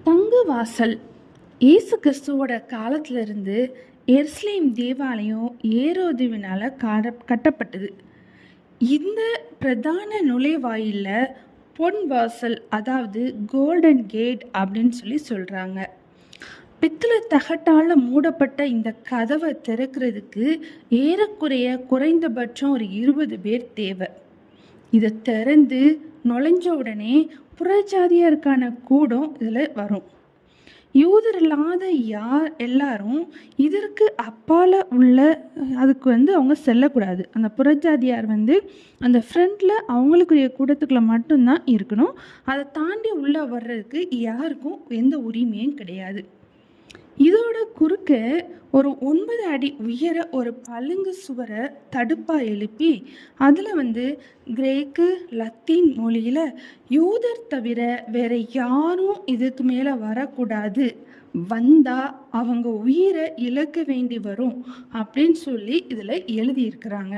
தங்க வாசல். இயேசு கிறிஸ்துவோட காலத்திலிருந்து எருசலேம் தேவாலயம் ஏரோதுவினால் கட்டப்பட்டது. இந்த பிரதான நுழைவாயிலில் பொன் வாசல், அதாவது கோல்டன் கேட் அப்படின்னு சொல்லி சொல்கிறாங்க. பித்தளை தகட்டால் மூடப்பட்ட இந்த கதவை திறக்கிறதுக்கு ஏறக்குறைய குறைந்தபட்சம் ஒரு 20 பேர் தேவை. இதை திறந்து நுழைஞ்ச உடனே புறஜாதியாருக்கான கூடம் இதில் வரும். யூதர் இல்லாத எல்லாரும் இதற்கு அப்பால் உள்ள அதுக்கு அவங்க செல்லக்கூடாது. அந்த புறஜாதியார் அந்த ஃப்ரண்ட்டில் அவங்களுக்குரிய கூட்டத்துக்குள்ள மட்டும்தான் இருக்கணும். அதை தாண்டி உள்ளே வர்றதுக்கு யாருக்கும் எந்த உரிமையும் கிடையாது. இதோட குறுக்க ஒரு 9 அடி உயர ஒரு பளிங்கு சுவரை தடுப்பாக எழுப்பி அதில் கிரேக்கு லத்தீன் மொழியில் யூதர் தவிர வேற யாரும் இதுக்கு மேலே வரக்கூடாது, வந்தால் அவங்க உயிரை இழக்க வேண்டி வரும் அப்படின்னு சொல்லி இதில் எழுதியிருக்கிறாங்க.